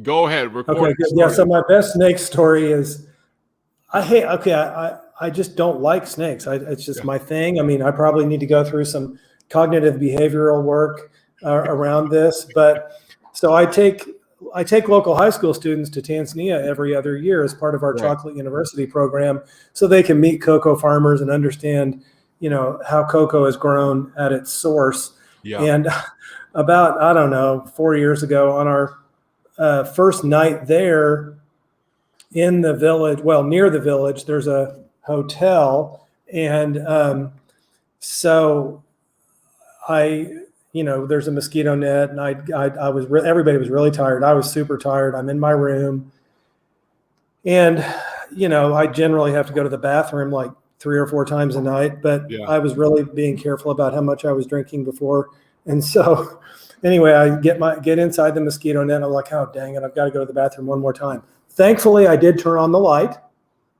Go ahead. Okay, good. Yeah. So my best snake story is I just don't like snakes. It's just my thing. I mean, I probably need to go through some cognitive behavioral work around this, but so I take local high school students to Tanzania every other year as part of our Chocolate University program, so they can meet cocoa farmers and understand, how cocoa is grown at its source. Yeah. And about, I don't know, 4 years ago on our first night there in the village, well, near the village, there's a hotel. And so there's a mosquito net, and everybody was really tired. I was super tired. I'm in my room, and I generally have to go to the bathroom like 3 or 4 times a night, but I was really being careful about how much I was drinking before. And so anyway, I get inside the mosquito net, and I'm like, oh, dang it, I've got to go to the bathroom one more time. Thankfully, I did turn on the light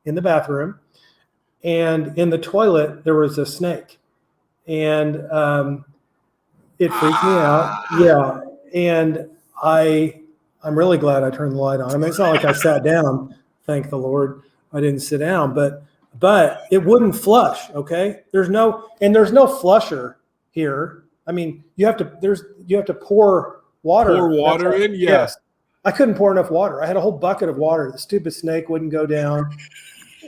in the bathroom, and in the toilet there was a snake, and it freaked me out. Yeah, and I'm really glad I turned the light on. I mean, it's not like I sat down. Thank the Lord, I didn't sit down, but it wouldn't flush. Okay, there's no flusher here. I mean, you have to pour water. Pour water in, yes. I couldn't pour enough water. I had a whole bucket of water. The stupid snake wouldn't go down.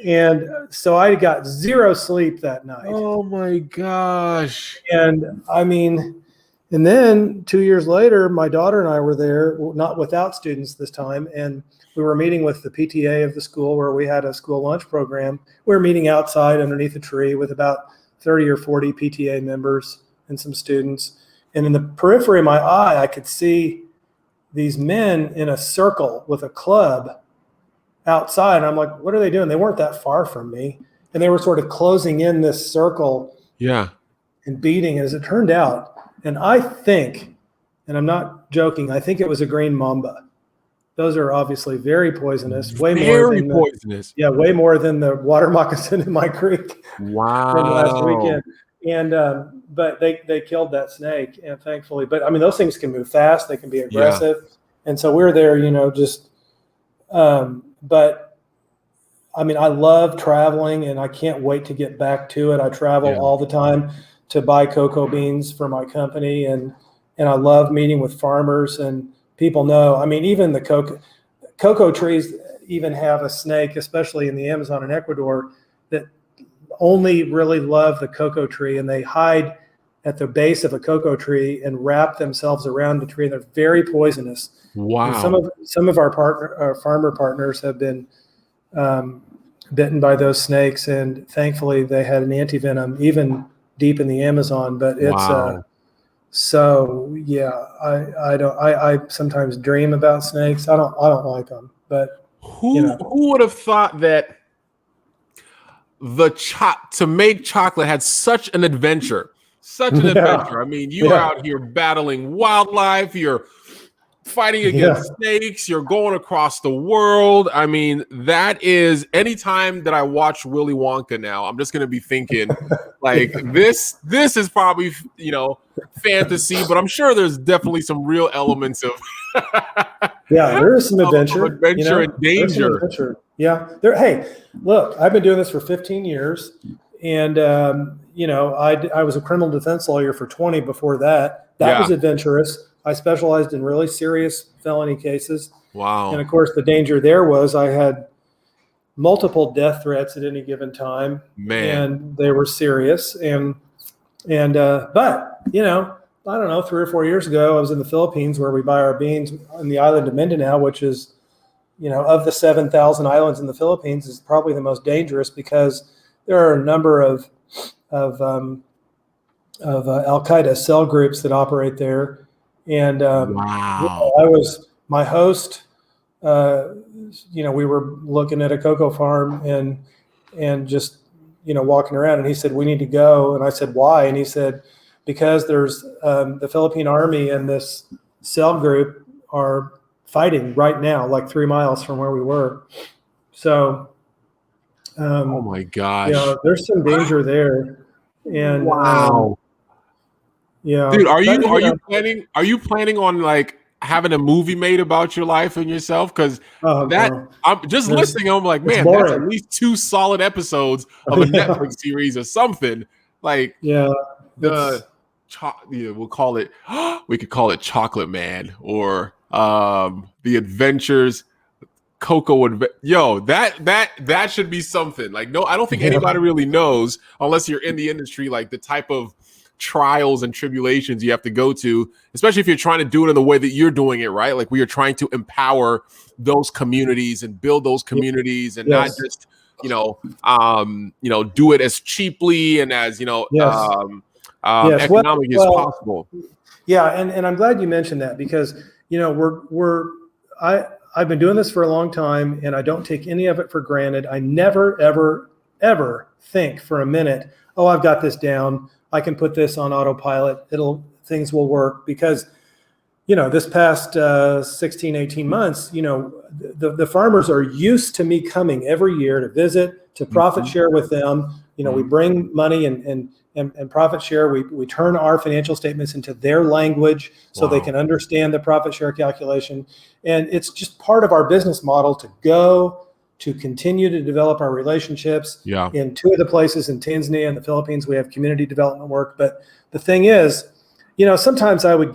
And so I got 0 sleep that night. Oh my gosh. And I mean, and then 2 years later, my daughter and I were there, not without students this time. And we were meeting with the PTA of the school where we had a school lunch program. We were meeting outside underneath a tree with about 30 or 40 PTA members and some students. And in the periphery of my eye, I could see these men in a circle with a club outside. And I'm like, what are they doing? They weren't that far from me. And they were sort of closing in this circle. Yeah. And beating, as it turned out. And I think, and I'm not joking, I think it was a green mamba. Those are obviously very poisonous. Way more than the water moccasin in my creek. Wow. From last weekend. And but they killed that snake, and thankfully. But I mean, those things can move fast. They can be aggressive, and so we're there, just. But I mean, I love traveling, and I can't wait to get back to it. I travel all the time to buy cocoa beans for my company, and I love meeting with farmers, and people know. I mean, even the cocoa trees even have a snake, especially in the Amazon and Ecuador, that only really love the cocoa tree, and they hide at the base of a cocoa tree and wrap themselves around the tree. They're very poisonous. Wow. And some of our farmer partners have been bitten by those snakes, and thankfully they had an antivenom even deep in the Amazon. But it's so yeah. I sometimes dream about snakes. I don't like them. But who would have thought that to make chocolate had such an adventure? Such an adventure. I mean, you are out here battling wildlife. You're fighting against snakes. You're going across the world. I mean, that is, anytime that I watch Willy Wonka now, I'm just going to be thinking like this is probably, fantasy, but I'm sure there's definitely some real elements of there is some adventure, and danger. Yeah. Hey, look, I've been doing this for 15 years, and I was a criminal defense lawyer for 20 before that. That was adventurous. I specialized in really serious felony cases. Wow. And of course, the danger there was I had multiple death threats at any given time. Man. And they were serious. But I don't know, 3 or 4 years ago, I was in the Philippines where we buy our beans on the island of Mindanao, which is, of the 7,000 islands in the Philippines, is probably the most dangerous because there are a number of Al-Qaeda cell groups that operate there. And my host, we were looking at a cocoa farm and just, walking around, and he said, we need to go. And I said, why? And he said, because there's the Philippine Army and this cell group are fighting right now, like 3 miles from where we were. So, oh my gosh, there's some danger there. And dude, are you planning on like having a movie made about your life and yourself? Because that No. I'm just listening. I'm like, It's man, that's at boring. least 2 solid episodes of a Yeah. Netflix series or something. Like Yeah. the, we'll call it. We could call it Chocolate Man or the Adventures. Yo, that should be something. Like, no, I don't think Yeah. anybody really knows unless you're in the industry, like the type of trials and tribulations you have to go to, especially if you're trying to do it in the way that you're doing it, right? Like we are trying to empower those communities and build those communities and not Yes. just, do it as cheaply and as, Yes. Yes. economically as possible. Yeah, and I'm glad you mentioned that because I've been doing this for a long time and I don't take any of it for granted. I never ever think for a minute, oh, I've got this down. I can put this on autopilot. Things will work because this past 16, 18 months, the farmers are used to me coming every year to visit, to profit share with them. We bring money and profit share. We turn our financial statements into their language so they can understand the profit share calculation. And it's just part of our business model to continue to develop our relationships. Yeah. In 2 of the places in Tanzania and the Philippines, we have community development work. But the thing is, sometimes I would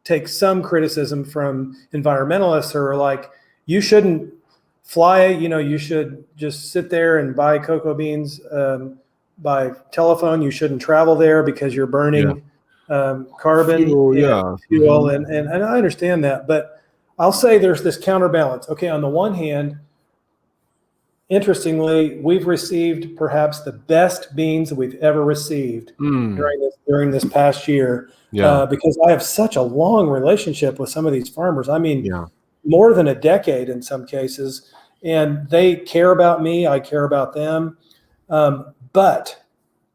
take some criticism from environmentalists who are like, you shouldn't fly, you should just sit there and buy cocoa beans by telephone. You shouldn't travel there because you're burning carbon fuel. And I understand that, but I'll say there's this counterbalance. Okay, on the one hand, interestingly, we've received perhaps the best beans that we've ever received during this past year. Because I have such a long relationship with some of these farmers. I mean, more than a decade in some cases, and they care about me. I care about them. But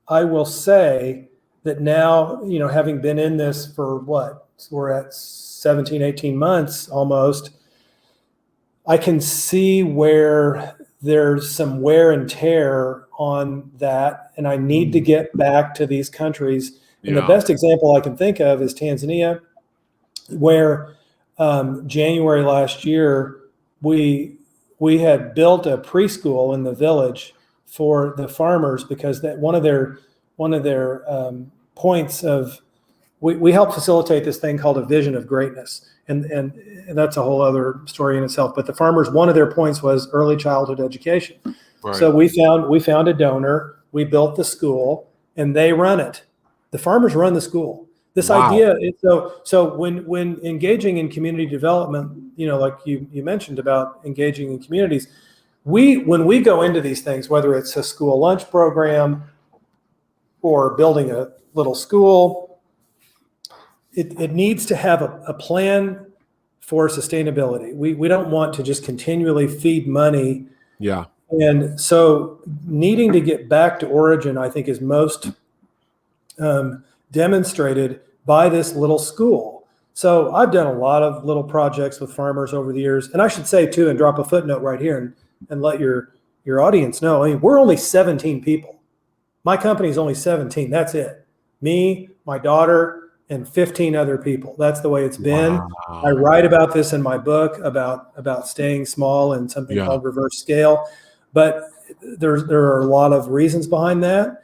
I will say that now, having been in this for we're at 17, 18 months almost, I can see where there's some wear and tear on that. And I need to get back to these countries. And the best example I can think of is Tanzania, where January last year, we had built a preschool in the village for the farmers because that one of their points of we help facilitate this thing called a vision of greatness. And that's a whole other story in itself. But the farmers, one of their points was early childhood education. Right. So we found a donor, we built the school, and they run it. The farmers run the school. This idea, so when engaging in community development, like you mentioned about engaging in communities, when we go into these things, whether it's a school lunch program or building a little school, it needs to have a plan for sustainability. We don't want to just continually feed money. Yeah. And so needing to get back to origin, I think, is most demonstrated by this little school. So I've done a lot of little projects with farmers over the years. And I should say too, and drop a footnote right here and let your audience know, I mean, we're only 17 people. My company is only 17. That's it. Me, my daughter, and 15 other people. That's the way it's been. Wow. I write about this in my book about staying small and something called reverse scale. But there are a lot of reasons behind that.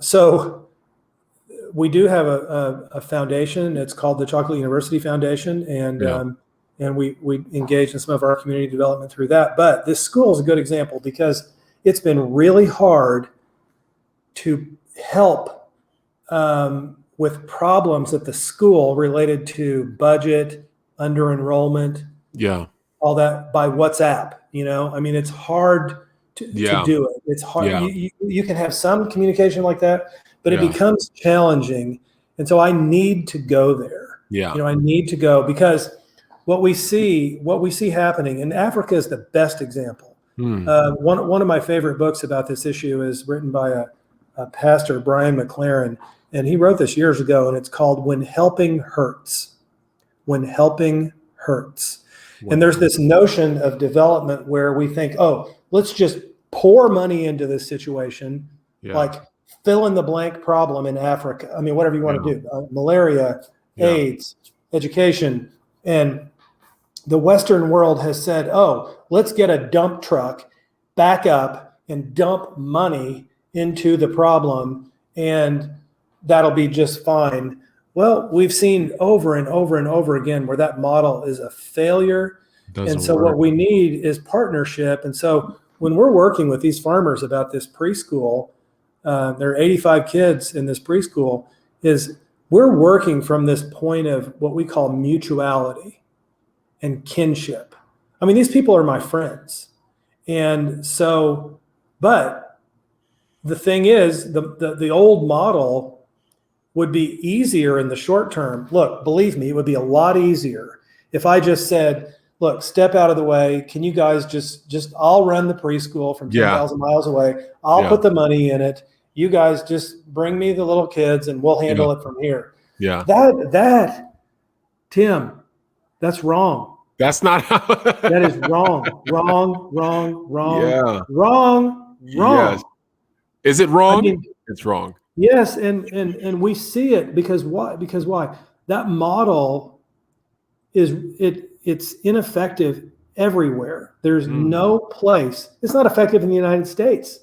So we do have a foundation. It's called the Chocolate University Foundation, and we engage in some of our community development through that. But this school is a good example because it's been really hard to help with problems at the school related to budget, under enrollment, all that by WhatsApp. I mean, it's hard to do it. It's hard. You can have some communication like that, but it becomes challenging. And so I need to go there. I need to go because what we see happening, and Africa is the best example. One of my favorite books about this issue is written by a pastor, Brian McLaren, and he wrote this years ago, and it's called When Helping Hurts. When Helping Hurts. And there's this notion of development where we think, oh, let's just pour money into this situation, like fill in the blank problem in Africa. I mean, whatever you want to do, malaria, AIDS, education. And the Western world has said, oh, let's get a dump truck, back up and dump money into the problem, and that'll be just fine. Well, we've seen over and over and over again where that model is a failure. And so what we need is partnership. And so when we're working with these farmers about this preschool, there are 85 kids in this preschool, is we're working from this point of what we call mutuality and kinship. I mean, these people are my friends. And so, but the thing is, the old model would be easier in the short term. Look, believe me, it would be a lot easier if I just said, look, step out of the way. Can you guys just I'll run the preschool from 10,000 miles away. I'll put the money in it. You guys just bring me the little kids and we'll handle it from here. Yeah. That, Tim, that's wrong. That's not how that is wrong. Yeah. Wrong. Yes. Is it wrong? I mean, it's wrong. Yes, and we see it because why? Because why? That model it's ineffective everywhere. There's no place. It's not effective in the United States.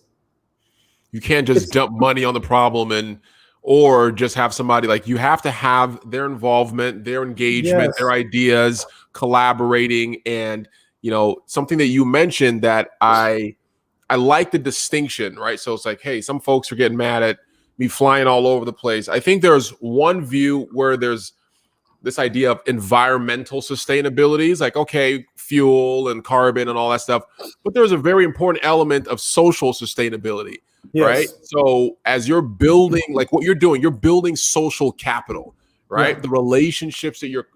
You can't just dump money on the problem or just have somebody, like, you have to have their involvement, their engagement, their ideas, collaborating. And, something that you mentioned that I like the distinction, right? So it's like, hey, some folks are getting mad at me flying all over the place. I think there's one view where there's this idea of environmental sustainability. It's like, okay, fuel and carbon and all that stuff, but there's a very important element of social sustainability, right? So as you're building, like what you're doing, you're building social capital, right? The relationships that you're,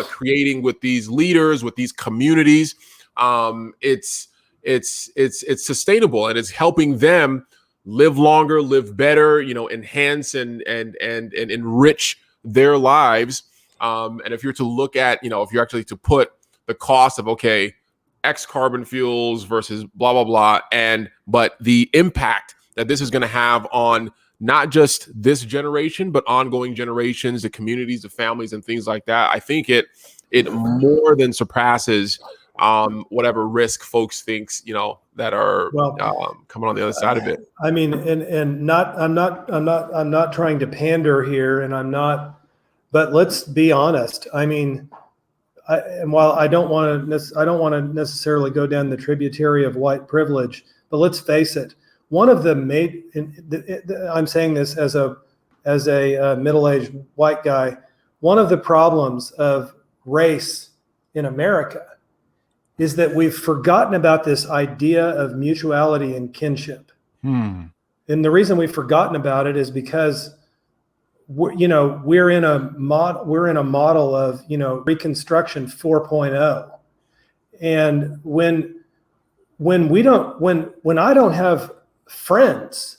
creating with these leaders, with these communities, it's sustainable, and it's helping them live longer, live better, enhance and enrich their lives. And if you're to look at, if you're actually to put the cost of, okay, X carbon fuels versus blah, blah, blah, but the impact that this is going to have on not just this generation, but ongoing generations, the communities, the families, and things like that, I think it more than surpasses whatever risk folks thinks, that are coming on the other side of it. I mean, I'm not trying to pander here, but let's be honest. I mean, while I don't want to necessarily go down the tributary of white privilege, but let's face it. One of the I'm saying this as a middle-aged white guy. One of the problems of race in America is that we've forgotten about this idea of mutuality and kinship. And the reason we've forgotten about it is because we're in a model of Reconstruction 4.0. And when I don't have friends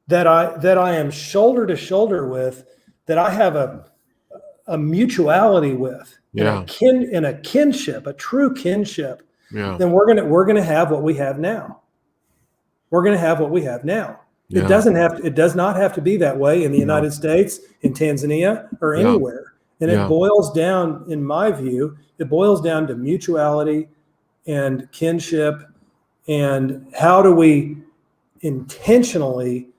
that I am shoulder to shoulder with, that I have a mutuality with, in a kinship, a true kinship, then we're gonna have what we have now. We're gonna have what we have now. It does not have to be that way in the United States, in Tanzania, or anywhere. And it boils down, in my view, to mutuality and kinship, and how do we intentionally,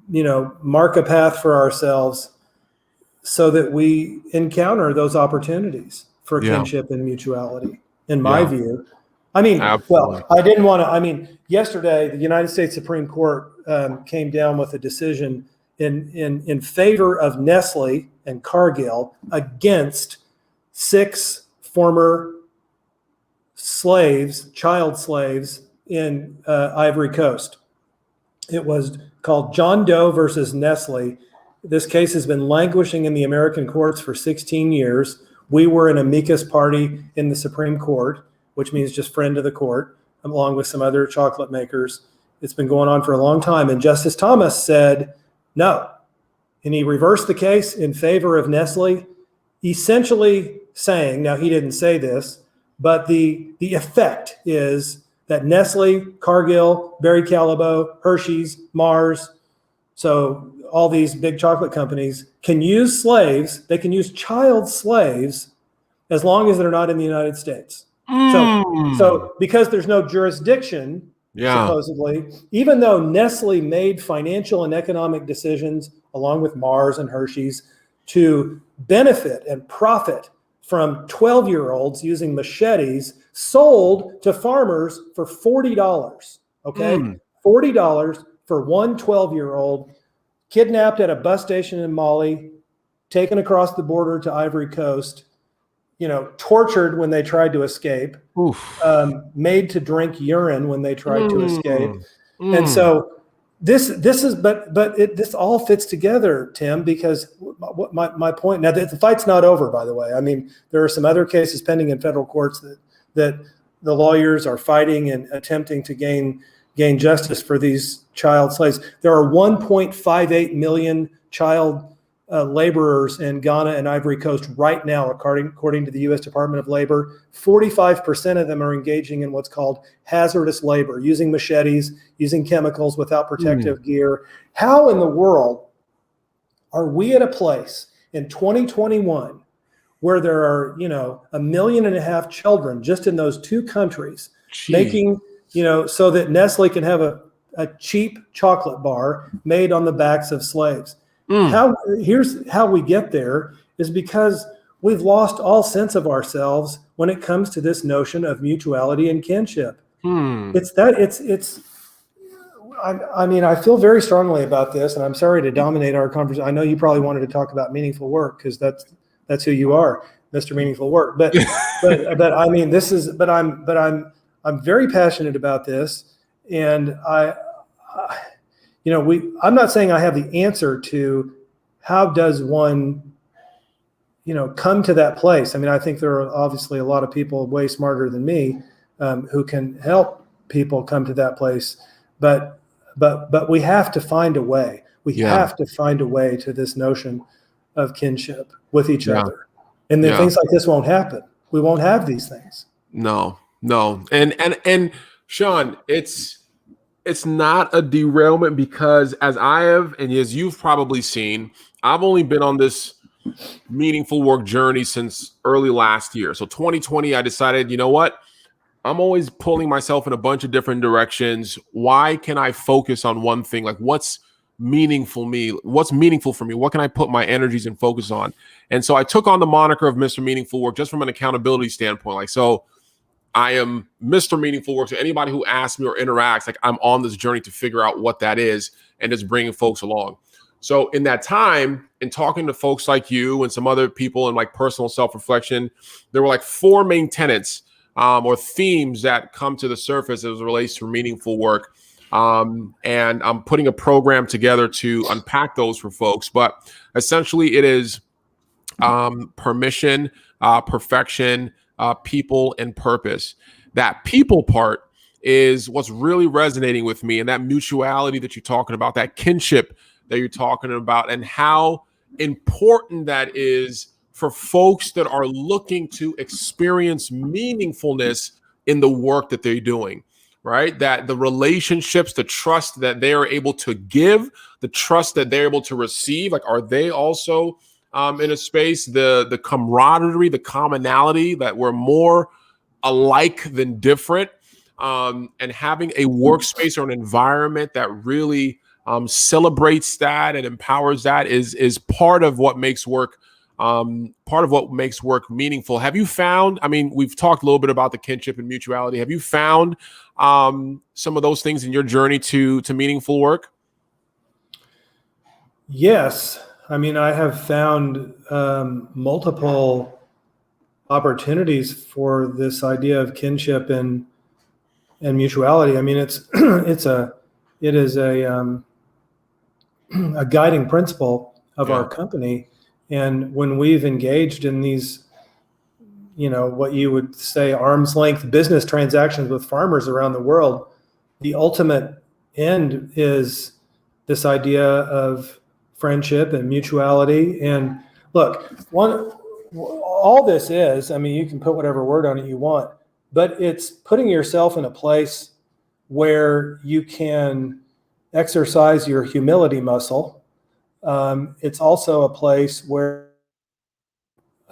mark a path for ourselves so that we encounter those opportunities for kinship and mutuality, in my view. I mean, yesterday, the United States Supreme Court came down with a decision in favor of Nestle and Cargill against 6 former child slaves in Ivory Coast. It was called John Doe versus Nestle. This case has been languishing in the American courts for 16 years. We were an amicus party in the Supreme Court, which means just friend of the court, along with some other chocolate makers. It's been going on for a long time. And Justice Thomas said no. And he reversed the case in favor of Nestle, essentially saying, now he didn't say this, but the effect is that Nestle, Cargill, Barry Callebaut, Hershey's, Mars, So all these big chocolate companies can use slaves. They can use child slaves as long as they're not in the United States. So because there's no jurisdiction, supposedly, even though Nestle made financial and economic decisions along with Mars and Hershey's to benefit and profit from 12-year-olds using machetes sold to farmers for $40. Okay, $40 for one 12-year-old kidnapped at a bus station in Mali, taken across the border to Ivory Coast, tortured when they tried to escape, made to drink urine when they tried to escape. And so this all fits together, Tim, because my point now, the fight's not over, by the way. I mean, there are some other cases pending in federal courts that the lawyers are fighting and attempting to gain justice for these child slaves. There are 1.58 million child laborers in Ghana and Ivory Coast right now, according to the U.S. Department of Labor. 45% of them are engaging in what's called hazardous labor, using machetes, using chemicals without protective gear. How in the world are we at a place in 2021 where there are, 1.5 million children just in those two countries making, so that Nestle can have a cheap chocolate bar made on the backs of slaves? Here's how we get there is because we've lost all sense of ourselves when it comes to this notion of mutuality and kinship. I feel very strongly about this, and I'm sorry to dominate our conversation. I know you probably wanted to talk about meaningful work because that's who you are, Mr. Meaningful Work. But I'm very passionate about this, and I'm not saying I have the answer to how does one, come to that place. I mean, I think there are obviously a lot of people way smarter than me who can help people come to that place. But we have to find a way. We have to find a way to this notion of kinship with each other. And then things like this won't happen. We won't have these things. No. And Shawn, it's not a derailment because as I have, and as you've probably seen, I've only been on this meaningful work journey since early last year. So 2020, I decided, you know what? I'm always pulling myself in a bunch of different directions. Why can I focus on one thing? Like what's meaningful for me? What can I put my energies and focus on? And so I took on the moniker of Mr. Meaningful Work just from an accountability standpoint. So I am Mr. Meaningful Work. So anybody who asks me or interacts, I'm on this journey to figure out what that is and just bringing folks along. So in that time, in talking to folks like you and some other people in personal self-reflection, there were 4 main tenets or themes that come to the surface as it relates to meaningful work. And I'm putting a program together to unpack those for folks. But essentially it is permission, perfection, people, and purpose. That people part is what's really resonating with me, and that mutuality that you're talking about, that kinship that you're talking about, and how important that is for folks that are looking to experience meaningfulness in the work that they're doing, right? That the relationships, the trust that they are able to give, the trust that they're able to receive, are they also in a space, the camaraderie, the commonality, that we're more alike than different, and having a workspace or an environment that really celebrates that and empowers that is part of what makes work meaningful. Have you found, we've talked a little bit about the kinship and mutuality. Have you found some of those things in your journey to meaningful work? Yes. I have found multiple opportunities for this idea of kinship and mutuality. It is a guiding principle of our company. And when we've engaged in these, what you would say arm's length business transactions with farmers around the world, the ultimate end is this idea of friendship and mutuality. And look, all this is, you can put whatever word on it you want, but it's putting yourself in a place where you can exercise your humility muscle. It's also a place where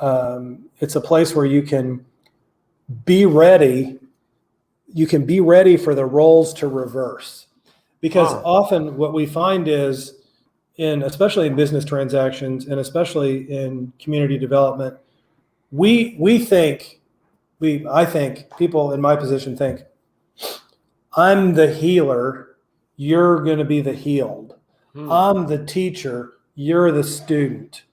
you can be ready. You can be ready for the roles to reverse, because often what we find is, especially in business transactions and especially in community development, I think people in my position think, I'm the healer, you're going to be the healed. I'm the teacher, you're the student.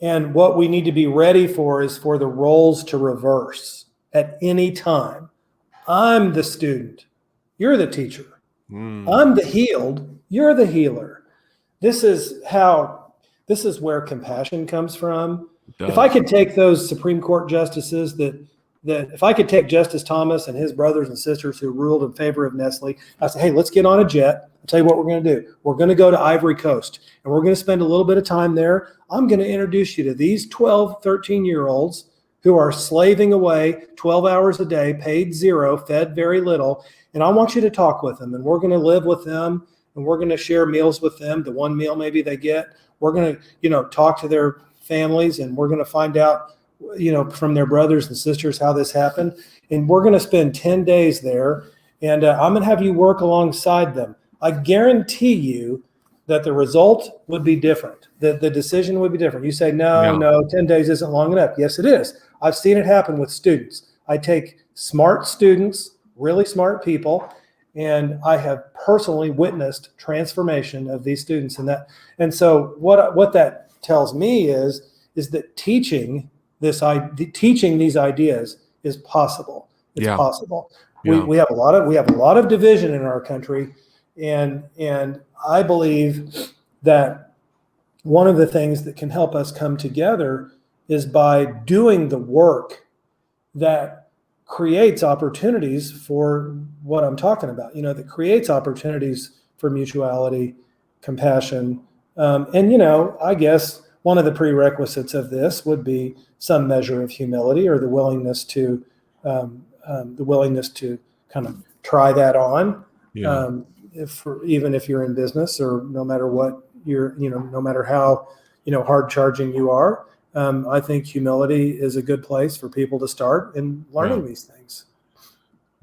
And what we need to be ready for is for the roles to reverse at any time. I'm the student, you're the teacher. I'm the healed, you're the healer. This is where compassion comes from. If I could take those Supreme Court justices if I could take Justice Thomas and his brothers and sisters who ruled in favor of Nestle, I say, hey, let's get on a jet. I'll tell you what we're going to do. We're going to go to Ivory Coast, and we're going to spend a little bit of time there. I'm going to introduce you to these 12, 13-year-olds who are slaving away 12 hours a day, paid zero, fed very little, and I want you to talk with them, and we're going to live with them, and we're going to share meals with them, the one meal maybe they get. We're going to, talk to their families, and we're going to find out, from their brothers and sisters how this happened. And we're going to spend 10 days there, and I'm going to have you work alongside them. I guarantee you that the result would be different. The decision would be different. You say, no, 10 days isn't long enough. Yes, it is. I've seen it happen with students. I take smart students, really smart people, and I have personally witnessed transformation of these students in that. And so what that tells me is that teaching these ideas is possible. It's possible. Yeah. We have a lot of division in our country, and I believe that one of the things that can help us come together is by doing the work that creates opportunities for what I'm talking about. That creates opportunities for mutuality, compassion, and I guess one of the prerequisites of this would be some measure of humility, or the willingness to kind of try that on. Yeah. Even if you're in business, or no matter what no matter how hard charging you are, I think humility is a good place for people to start in learning these things.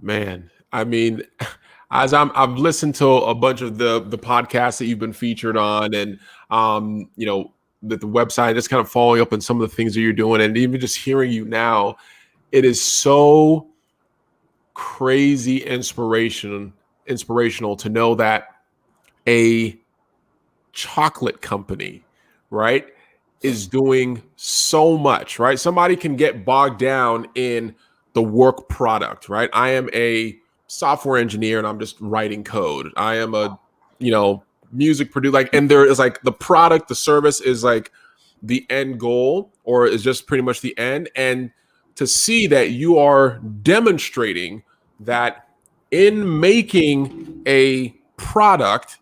Man, I mean, as I've listened to a bunch of the podcasts that you've been featured on, and the website, just kind of following up on some of the things that you're doing, and even just hearing you now, it is so crazy inspirational to know that a chocolate company, right, is doing so much, right? Somebody can get bogged down in the work product, right? I am a software engineer and I'm just writing code. I am a, music producer, and there is the product, the service is the end goal, or is just pretty much the end. And to see that you are demonstrating that in making a product,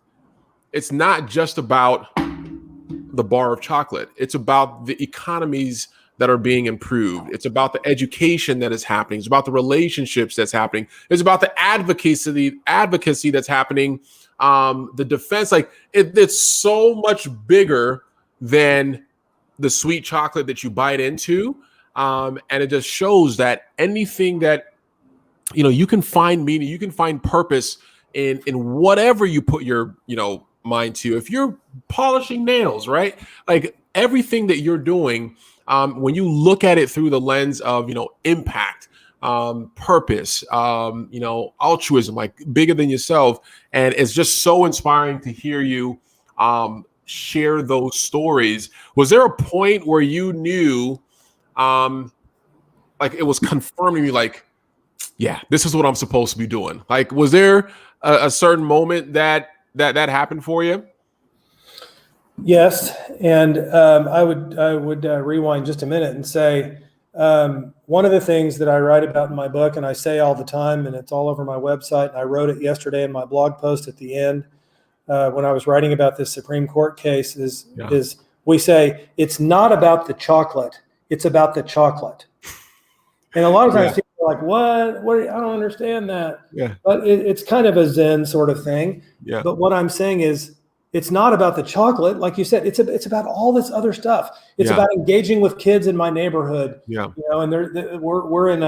it's not just about the bar of chocolate. It's about the economies that are being improved. It's about the education that is happening. It's about the relationships that's happening. It's about the advocacy that's happening. The defense, it's so much bigger than the sweet chocolate that you bite into. And it just shows that anything that, you can find meaning, you can find purpose in whatever you put your, mind to. If you're polishing nails, right? Everything that you're doing, when you look at it through the lens of, impact, purpose, altruism, bigger than yourself. And it's just so inspiring to hear you share those stories. Was there a point where you knew, it was confirming you, yeah, this is what I'm supposed to be doing? Was there a certain moment that happened for you? Yes, and I would rewind just a minute and say, one of the things that I write about in my book, and I say all the time, and it's all over my website, and I wrote it yesterday in my blog post at the end, when I was writing about this Supreme Court case, is we say, it's not about the chocolate, it's about the chocolate. And a lot of times people like, what? What? I don't understand that. Yeah. But it's kind of a Zen sort of thing. Yeah. But what I'm saying is, it's not about the chocolate, like you said. It's about all this other stuff. It's about engaging with kids in my neighborhood. Yeah. You know, and we're in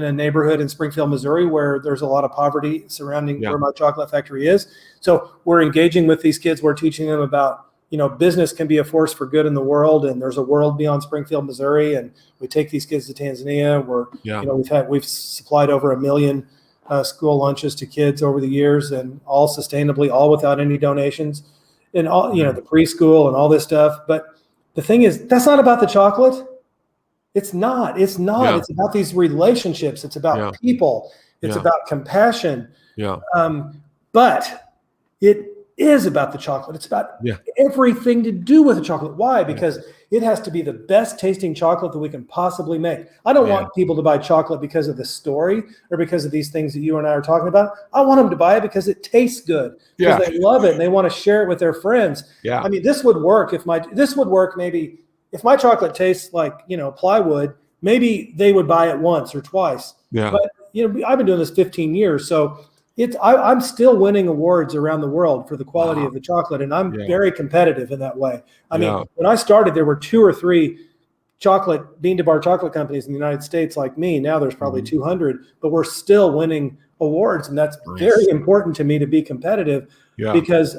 a neighborhood in Springfield, Missouri, where there's a lot of poverty surrounding where my chocolate factory is. So we're engaging with these kids. We're teaching them about, you know, business can be a force for good in the world, and there's a world beyond Springfield, Missouri. And we take these kids to Tanzania. You know, we've supplied over 1 million school lunches to kids over the years, and all sustainably, all without any donations, and all, you know, the preschool and all this stuff. But the thing is, that's not about the chocolate. It's not. It's about these relationships. It's about people. It's about compassion. Yeah. But it is about the chocolate. It's about everything to do with the chocolate. Why? Because it has to be the best tasting chocolate that we can possibly make. I don't want people to buy chocolate because of the story or because of these things that you and I are talking about. I want them to buy it because it tastes good, because they love it and they want to share it with their friends. Yeah. I mean, this would work maybe if my chocolate tastes like, you know, plywood, maybe they would buy it once or twice. Yeah. But, you know, I've been doing this 15 years. So I'm still winning awards around the world for the quality of the chocolate. And I'm very competitive in that way. I mean, when I started, there were 2 or 3 bean to bar chocolate companies in the United States like me. Now there's probably 200, but we're still winning awards. And that's very important to me, to be competitive. Yeah. Because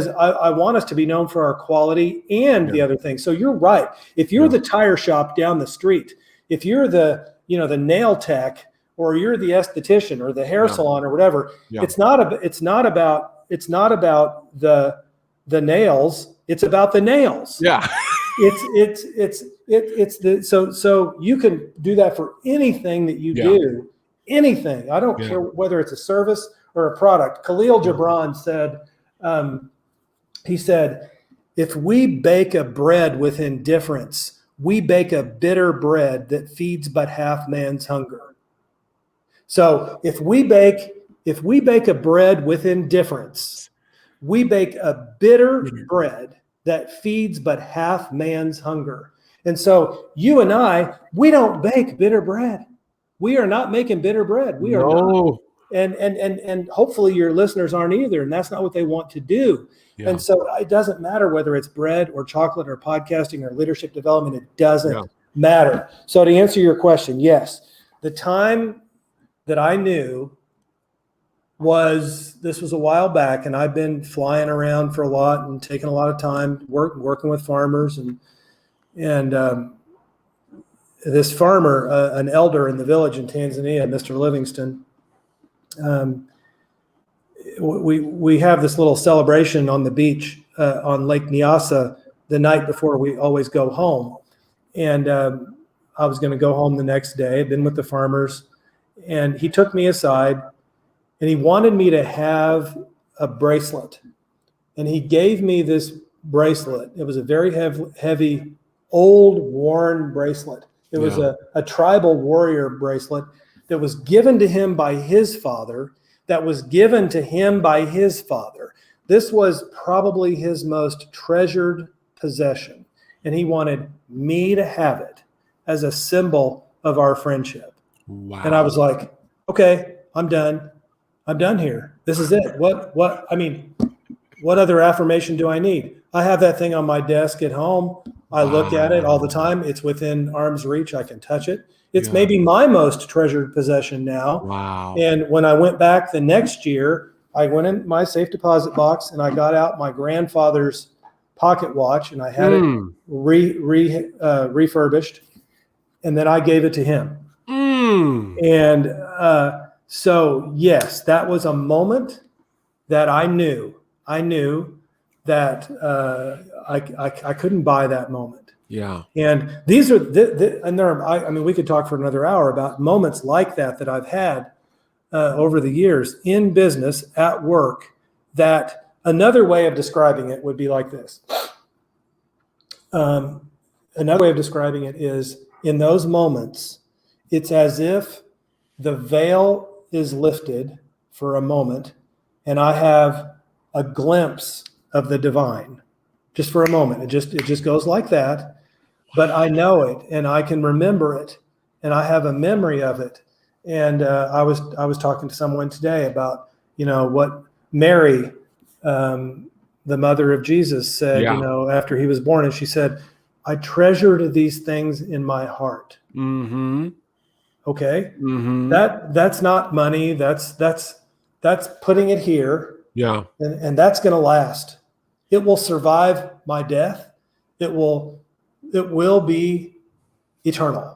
I want us to be known for our quality and the other things. So you're right. If you're the tire shop down the street, if you're the nail tech, or you're the esthetician or the hair salon or whatever, it's not about the nails. It's about the nails. Yeah. So you can do that for anything that you do. Anything. I don't care whether it's a service or a product. Khalil Gibran said, he said, if we bake a bread with indifference, we bake a bitter bread that feeds but half man's hunger. So if we bake a bread with indifference, we bake a bitter bread that feeds but half man's hunger. And so you and I, we don't bake bitter bread. We are not making bitter bread. We are not. And hopefully your listeners aren't either. And that's not what they want to do. Yeah. And so it doesn't matter whether it's bread or chocolate or podcasting or leadership development. It doesn't matter. So to answer your question, yes, the time that I knew this was a while back, and I've been flying around for a lot and taking a lot of time working with farmers, and this farmer, an elder in the village in Tanzania, Mr. Livingston, we have this little celebration on the beach on Lake Nyasa the night before we always go home, and I was going to go home the next day. I'd been with the farmers. And he took me aside and he wanted me to have a bracelet. And he gave me this bracelet. It was a very heavy, old, worn bracelet. It was a tribal warrior bracelet that was given to him by his father, that was given to him by his father. This was probably his most treasured possession. And he wanted me to have it as a symbol of our friendship. Wow. And I was like, okay, I'm done. I'm done here. This is it. What other affirmation do I need? I have that thing on my desk at home. I look at it all the time. It's within arm's reach. I can touch it. It's maybe my most treasured possession now. Wow. And when I went back the next year, I went in my safe deposit box and I got out my grandfather's pocket watch and I had it refurbished. And then I gave it to him. And so, yes, that was a moment that I knew that I couldn't buy that moment. Yeah. And these are we could talk for another hour about moments like that I've had over the years in business, at work, that another way of describing it would be like this. Another way of describing it is, in those moments, it's as if the veil is lifted for a moment and I have a glimpse of the divine just for a moment. It just goes like that, but I know it and I can remember it and I have a memory of it. And I was talking to someone today about, what Mary, the mother of Jesus, said, after he was born, and she said, I treasured these things in my heart. Mm-hmm. Okay. Mm-hmm. That's not money. That's putting it here. Yeah. And that's going to last. It will survive my death. It will be eternal.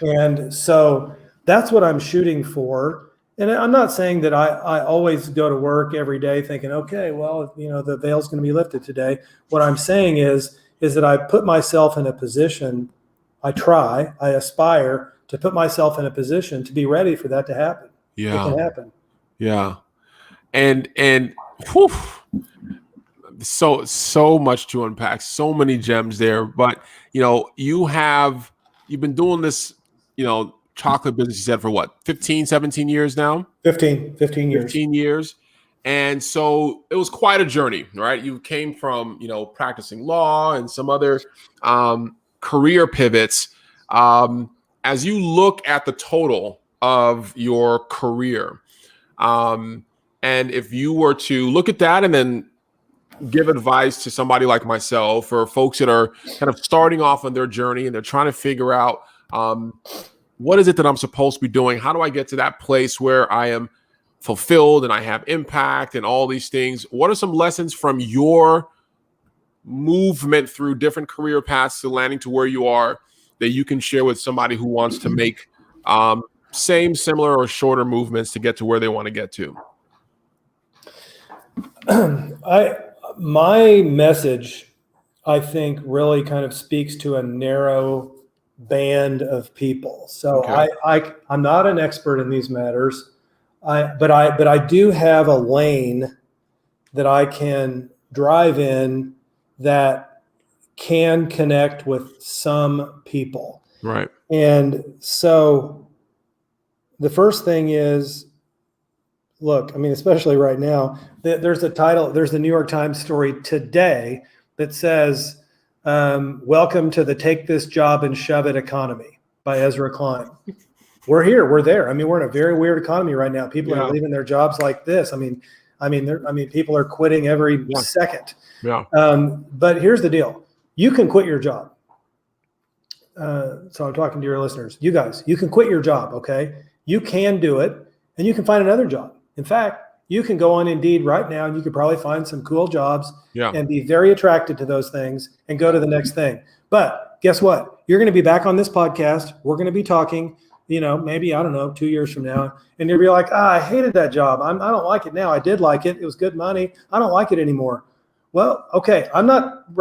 And so that's what I'm shooting for. And I'm not saying that I always go to work every day thinking, okay, well, the veil's going to be lifted today. What I'm saying is that I put myself in a position, I aspire to put myself in a position to be ready for that to happen. Yeah. It can happen. Yeah. And whew, so much to unpack, so many gems there. But you've been doing this, chocolate business, you said, for what, 15, 17 years now? 15 years. 15 years. And so it was quite a journey, right? You came from, practicing law and some other career pivots. As you look at the total of your career, and if you were to look at that and then give advice to somebody like myself, or folks that are kind of starting off on their journey and they're trying to figure out, what is it that I'm supposed to be doing? How do I get to that place where I am fulfilled and I have impact and all these things? What are some lessons from your movement through different career paths to landing to where you are that you can share with somebody who wants to make same, similar, or shorter movements to get to where they want to get to? My message, I think, really kind of speaks to a narrow band of people. So Okay. I'm not an expert in these matters. But I do have a lane that I can drive in that can connect with some people. Right. And so the first thing is, look, especially right now, there's the New York Times story today that says, welcome to the take this job and shove it economy by Ezra Klein. We're here, we're there. We're in a very weird economy right now. People are leaving their jobs like this. People are quitting every second. Yeah. But here's the deal. You can quit your job. So I'm talking to your listeners. You guys, you can quit your job, okay? You can do it, and you can find another job. In fact, you can go on Indeed right now, and you could probably find some cool jobs and be very attracted to those things and go to the next thing. But guess what? You're going to be back on this podcast. We're going to be talking, maybe, 2 years from now. And you'll be like, I hated that job. I don't like it now. I did like it. It was good money. I don't like it anymore. Well, okay. I'm not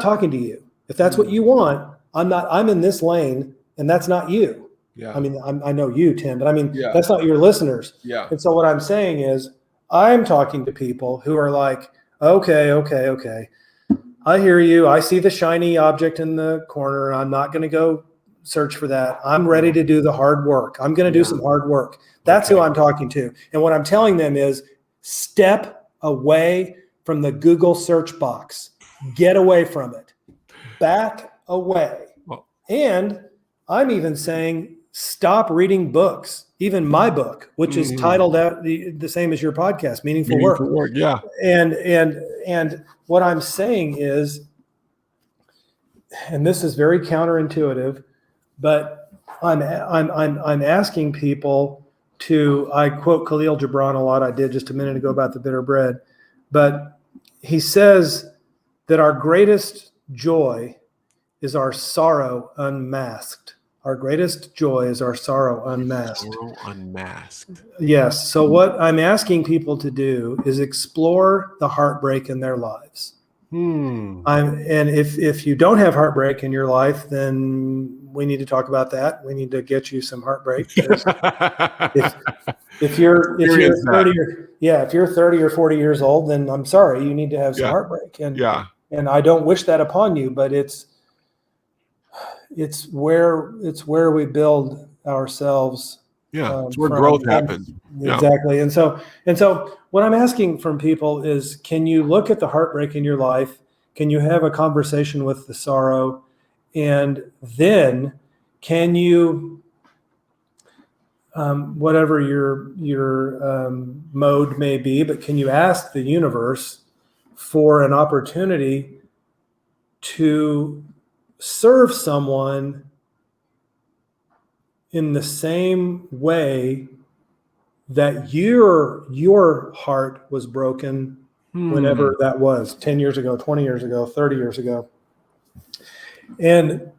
talking to you. If that's what you want, I'm in this lane, and that's not you. Yeah. I know you, Tim, but that's not your listeners. Yeah. And so what I'm saying is I'm talking to people who are like, okay. I hear you. I see the shiny object in the corner. I'm not going to go search for that. I'm ready to do the hard work. I'm going to do some hard work. That's who I'm talking to. And what I'm telling them is step away from the Google search box. Get away from it. Back away. And I'm even saying stop reading books, even my book, which is titled out the same as your podcast, Meaningful Work. Yeah. And what I'm saying is, and this is very counterintuitive, but I'm asking people to, I quote Khalil Gibran a lot. I did just a minute ago about the bitter bread, but he says that our greatest joy is our sorrow unmasked. Our greatest joy is our sorrow unmasked. Sorrow unmasked. Yes. So what I'm asking people to do is explore the heartbreak in their lives. And if you don't have heartbreak in your life, then we need to talk about that. We need to get you some heartbreak. If you're 30 or 40 years old, then I'm sorry, you need to have some heartbreak. And I don't wish that upon you, but it's where we build ourselves. It's where growth happens. Exactly. And so what I'm asking from people is, can you look at the heartbreak in your life? Can you have a conversation with the sorrow? And then can you, whatever your mode may be, but can you ask the universe for an opportunity to serve someone in the same way that your heart was broken whenever that was 10 years ago, 20 years ago, 30 years ago. And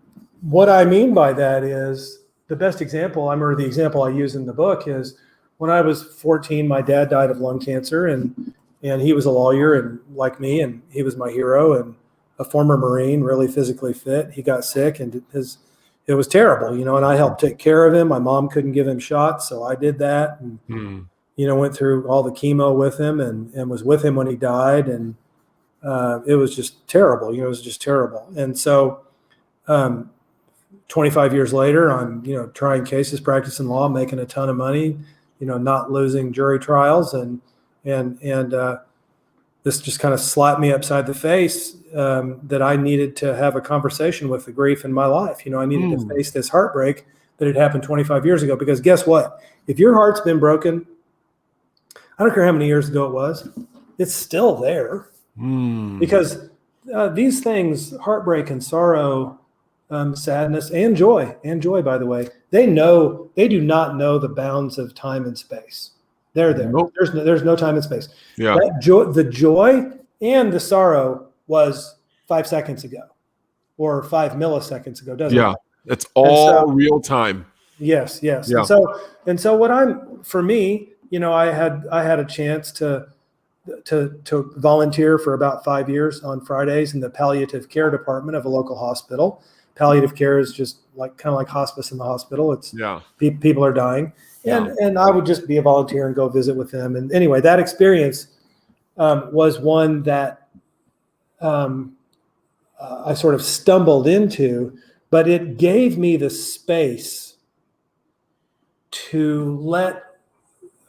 what I mean by that is the best example, the example I use in the book is when I was 14, my dad died of lung cancer, and he was a lawyer and like me, and he was my hero and a former Marine, really physically fit. He got sick and it was terrible, and I helped take care of him. My mom couldn't give him shots, so I did that, and went through all the chemo with him and was with him when he died, and it was just terrible. It was just terrible. And so 25 years later, I'm trying cases, practicing law, making a ton of money, not losing jury trials, and this just kind of slapped me upside the face that I needed to have a conversation with the grief in my life. I needed to face this heartbreak that had happened 25 years ago. Because guess what? If your heart's been broken, I don't care how many years ago it was, it's still there. Because these things, heartbreak and sorrow, sadness and joy, by the way, they do not know the bounds of time and space. They're there. Nope. There's no time and space. Yeah. The joy and the sorrow was 5 seconds ago or 5 milliseconds ago. Doesn't it? It's all real time. Yes. Yeah. And so for me, I had a chance to volunteer for about 5 years on Fridays in the palliative care department of a local hospital. Palliative care is just kind of like hospice in the hospital. It's people are dying. And I would just be a volunteer and go visit with them. And anyway, that experience was one that I sort of stumbled into, but it gave me the space to let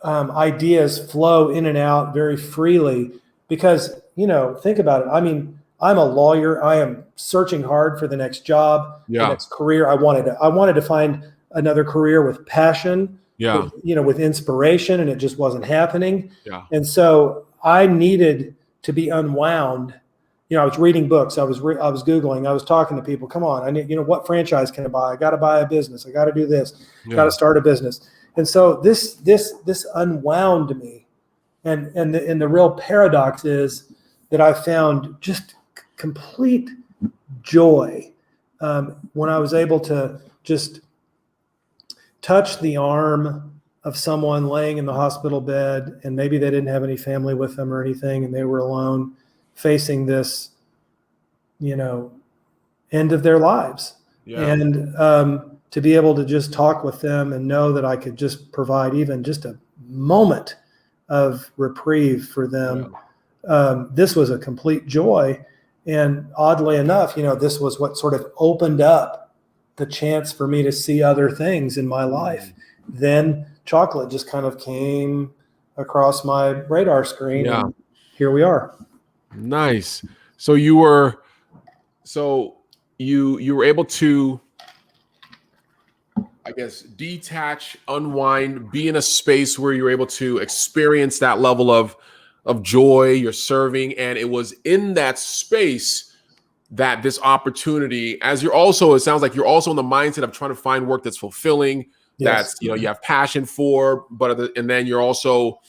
ideas flow in and out very freely. Because, think about it. I mean, I'm a lawyer. I am searching hard for the next job, the next career. I wanted to find another career with passion. With inspiration, and it just wasn't happening. And so I needed to be unwound. I was reading books. I was Googling. I was talking to people. Come on, I need, what franchise can I buy? I got to buy a business. I got to do this. Got to start a business. And so this unwound me. And the real paradox is that I found just complete joy when I was able to just touch the arm of someone laying in the hospital bed, and maybe they didn't have any family with them or anything, and they were alone facing this, end of their lives. And to be able to just talk with them and know that I could just provide even just a moment of reprieve for them. This was a complete joy. And oddly enough, this was what sort of opened up the chance for me to see other things in my life. Then chocolate just kind of came across my radar screen. And here we are. Nice. So you were able to, I guess, detach, unwind, be in a space where you're able to experience that level of joy, you're serving. And it was in that space that this opportunity, as it sounds like you're also in the mindset of trying to find work that's fulfilling, that's, you have passion for, and then you're also,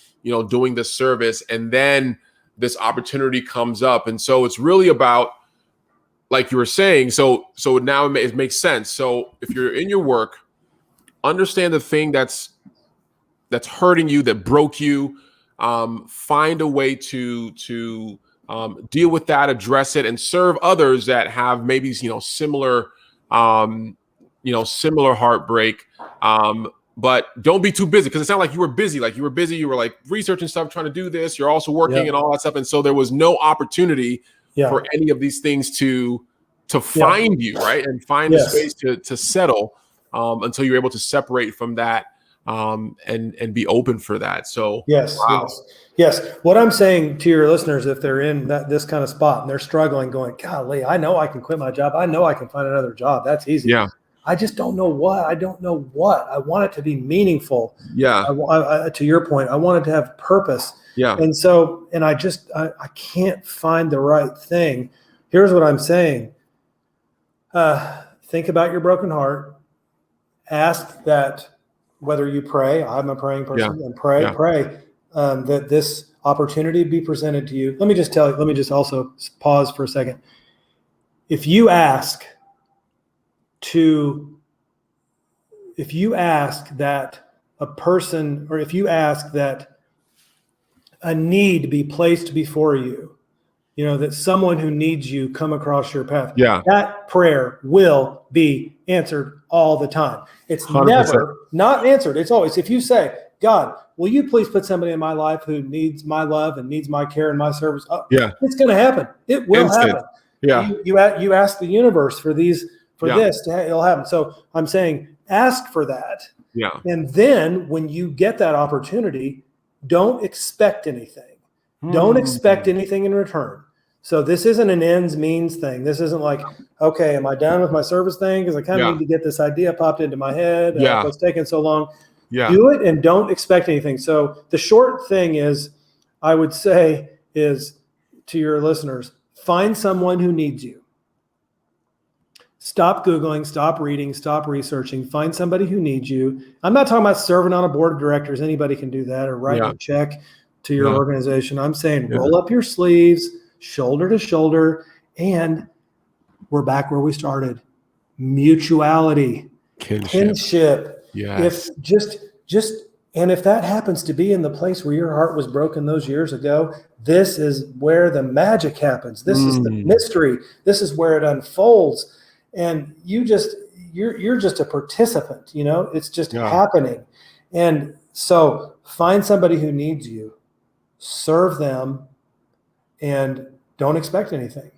doing this service, and then this opportunity comes up. And so it's really about, like you were saying, so now it makes sense. So if you're in your work, understand the thing that's hurting you, that broke you, find a way to deal with that, address it, and serve others that have maybe similar heartbreak. But don't be too busy, because it sounded like you were busy. You were like researching stuff, trying to do this. You're also working and all that stuff, and so there was no opportunity for any of these things to find you, right, and find a space to settle until you're able to separate from that and be open for that. So yes. What I'm saying to your listeners, if they're in this kind of spot and they're struggling, going, golly, I know I can quit my job. I know I can find another job. That's easy. I just don't know what. I don't know what. I want it to be meaningful. Yeah. To your point, I want it to have purpose. Yeah. And so, and I can't find the right thing. Here's what I'm saying. Think about your broken heart. Ask that whether you pray, I'm a praying person, and pray that this opportunity be presented to you. Let me just also pause for a second. If you ask that a person, or if you ask that a need be placed before you, that someone who needs you come across your path, that prayer will be answered all the time. It's 100%. Never not answered. It's always, if you say, God, will you please put somebody in my life who needs my love and needs my care and my service? It's going to happen. It will happen. Yeah. You ask the universe for this, it'll happen. So I'm saying, ask for that. Yeah. And then when you get that opportunity, don't expect anything. Don't expect anything in return. So this isn't an ends means thing. This isn't like, okay, am I done with my service thing? Because I kind of need to get this idea popped into my head. What's taking so long? Do it and don't expect anything. So the short thing is, I would say, is to your listeners, find someone who needs you. Stop Googling, stop reading, stop researching. Find somebody who needs you. I'm not talking about serving on a board of directors. Anybody can do that, or write a check to your organization. I'm saying roll up your sleeves, shoulder to shoulder, and we're back where we started. Mutuality, kinship. Yes. If that happens to be in the place where your heart was broken those years ago, this is where the magic happens. This is the mystery. This is where it unfolds. And you're just a participant, it's just happening. And so find somebody who needs you, serve them, and don't expect anything.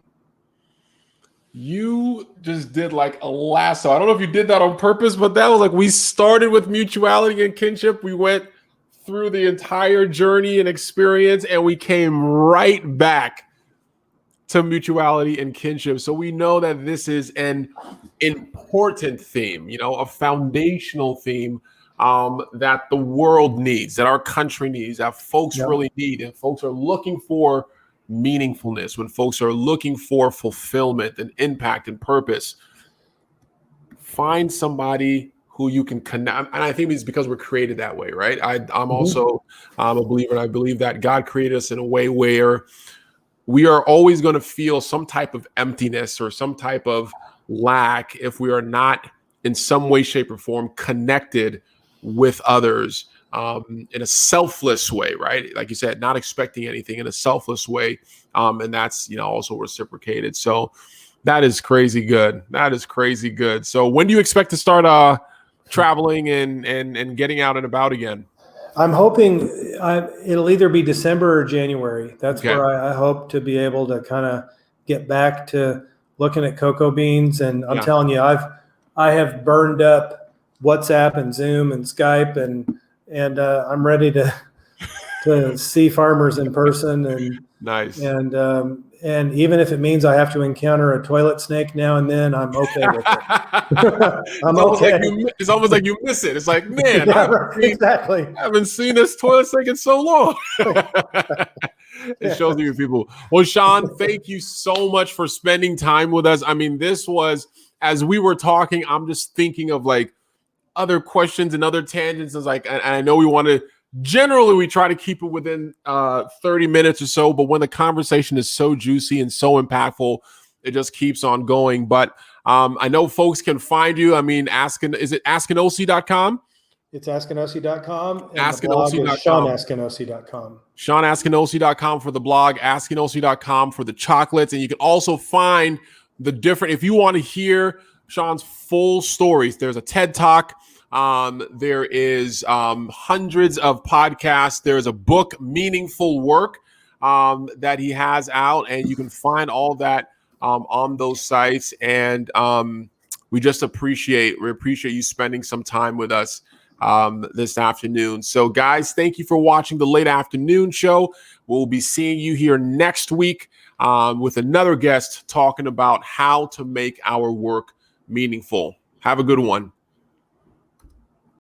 You just did like a lasso. I don't know if you did that on purpose, but that was like, we started with mutuality and kinship. We went through the entire journey and experience, and we came right back to mutuality and kinship. So we know that this is an important theme, a foundational theme that the world needs, that our country needs, that folks really need. And folks are looking for meaningfulness, when folks are looking for fulfillment and impact and purpose. Find somebody who you can connect. And I think it's because we're created that way, right? I'm also a believer, and I believe that God created us in a way where we are always going to feel some type of emptiness or some type of lack if we are not in some way, shape, or form connected with others in a selfless way, right? Like you said, not expecting anything, in a selfless way. And that's, also reciprocated. So that is crazy good. That is crazy good. So when do you expect to start traveling and getting out and about again? I'm hoping it'll either be December or January. That's where I hope to be able to kind of get back to looking at cocoa beans. And I'm telling you, I have burned up WhatsApp and Zoom and Skype, and I'm ready to see farmers in person. And nice. And even if it means I have to encounter a toilet snake now and then, I'm okay with it. It's almost like you miss it. It's like, man, exactly. I haven't seen this toilet snake in so long. It shows you people. Well, Shawn, thank you so much for spending time with us. I mean, this was, as we were talking, I'm just thinking of like other questions and other tangents. It's like, and I know generally we try to keep it within 30 minutes or so, but when the conversation is so juicy and so impactful, it just keeps on going. But I know folks can find you. I mean, is it Askinosie.com? It's Askinosie.com. And Askinosie.com. the blog is ShawnAskinosie.com. ShawnAskinosie.com for the blog, Askinosie.com for the chocolates. And you can also find the different, if you want to hear Shawn's full stories, there's a TED Talk. There is hundreds of podcasts. There's a book, Meaningful Work, that he has out, and you can find all that on those sites. And we appreciate you spending some time with us this afternoon. So, guys, thank you for watching the Late Afternoon Show. We'll be seeing you here next week with another guest talking about how to make our work meaningful. Have a good one.